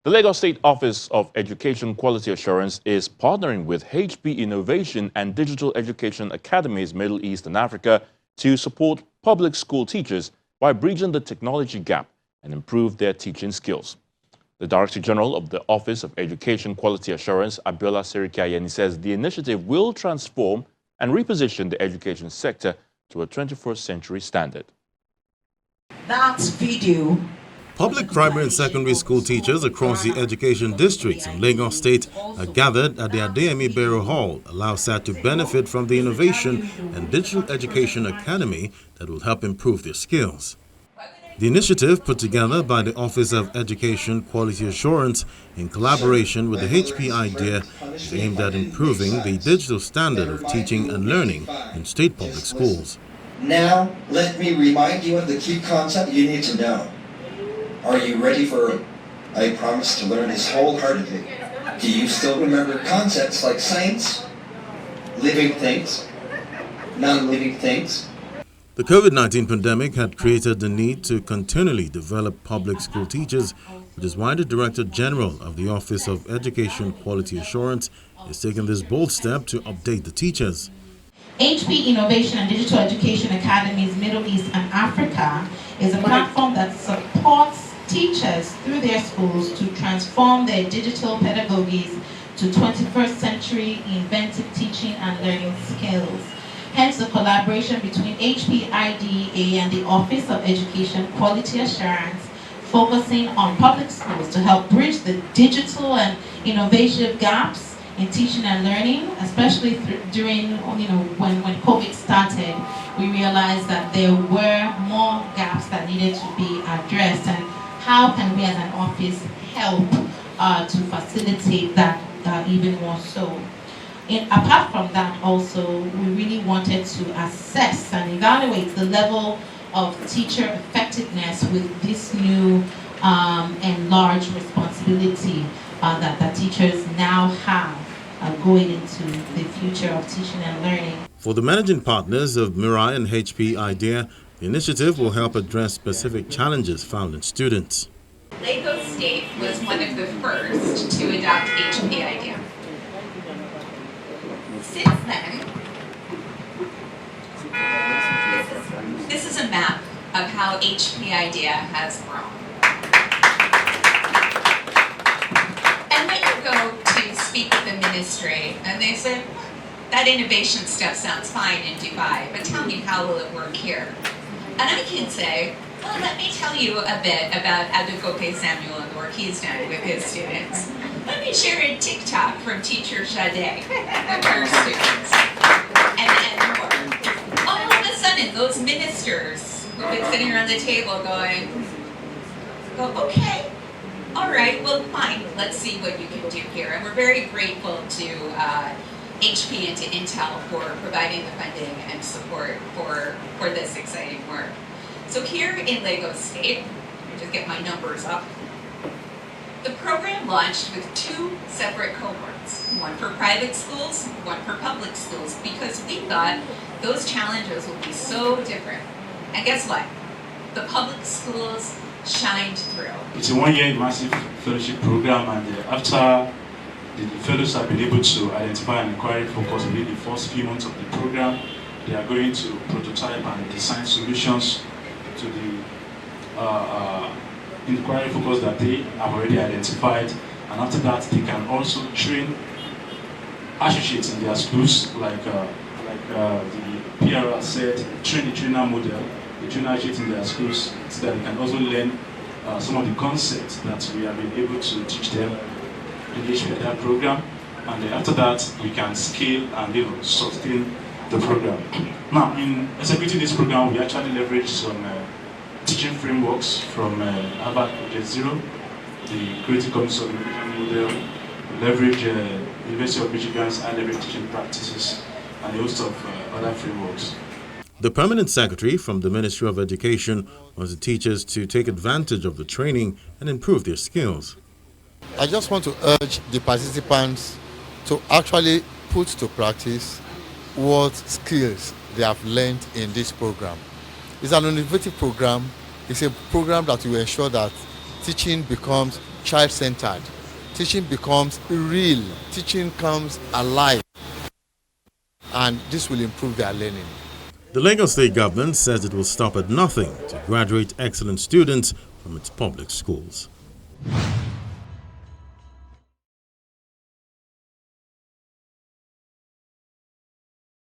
The Lagos State Office of Education Quality Assurance is partnering with HP Innovation and Digital Education Academies Middle East and Africa to support public school teachers by bridging the technology gap and improve their teaching skills. The Director General of the Office of Education Quality Assurance, Abiola Seriki-Ayeni, says the initiative will transform and reposition the education sector to a 21st century standard. That video. Public primary and secondary school teachers across the education districts in Lagos State are gathered at the Adeyemi Bero Hall, LAUSAT, to benefit from the Innovation and Digital Education Academy that will help improve their skills. The initiative, put together by the Office of Education Quality Assurance in collaboration with the HP IDEA, is aimed at improving the digital standard of teaching and learning in state public schools. Now, let me remind you of the key concept you need to know. Are you ready for I promise to learn this wholeheartedly? Do you still remember concepts like science, living things, non-living things? The COVID-19 pandemic had created the need to continually develop public school teachers, which is why the Director General of the Office of Education Quality Assurance is taking this bold step to update the teachers. HP Innovation and Digital Education Academies Middle East and Africa is a platform that supports teachers through their schools to transform their digital pedagogies to 21st century inventive teaching and learning skills. Hence the collaboration between HP IDEA and the Office of Education Quality Assurance, focusing on public schools to help bridge the digital and innovative gaps in teaching and learning, especially during, when COVID started. We realized that there were more gaps that needed to be addressed, and how can we as an office help to facilitate that even more so. Apart from that also, we really wanted to assess and evaluate the level of teacher effectiveness with this new enlarged responsibility that teachers now have going into the future of teaching and learning. For the managing partners of Mirai and HP IDEA, the initiative will help address specific challenges found in students. Lagos State was one of the first to adopt HP IDEA. Since then, this is a map of how HP IDEA has grown. And then you go to speak with the ministry, and they said, that innovation stuff sounds fine in Dubai, but tell me, how will it work here? And I can say, well, let me tell you a bit about Adegoke Samuel and the work he's done with his students. Let me share a TikTok from teacher Sade with her students. And more. All of a sudden, those ministers who've been sitting around the table go, okay, all right, well, fine, let's see what you can do here. And we're very grateful to HP and to Intel for providing the funding and support for this exciting work. So here in Lagos State, let me just get my numbers up. The program launched with two separate cohorts, one for private schools, one for public schools, because we thought those challenges would be so different. And guess what? The public schools shined through. It's a one-year massive fellowship program, and after the fellows have been able to identify and inquiry focus within the first few months of the program, they are going to prototype and design solutions to the inquiry focus that they have already identified, and after that they can also train associates in their schools, like the PR said, train the trainer model, the trainer associates in their schools, so that they can also learn some of the concepts that we have been able to teach them in the HPI program, and then after that we can scale and sustain the program. Now, in executing this program, we actually leverage some teaching frameworks from Harvard Project Zero, the Creative Commons Organization model, leverage University of Michigan's high-level teaching practices, and a host of other frameworks. The permanent secretary from the Ministry of Education wants the teachers to take advantage of the training and improve their skills. I just want to urge the participants to actually put to practice what skills they have learned in this program. It's an innovative program. It's a program that will ensure that teaching becomes child-centered. Teaching becomes real. Teaching comes alive. And this will improve their learning. The Lagos State government says it will stop at nothing to graduate excellent students from its public schools.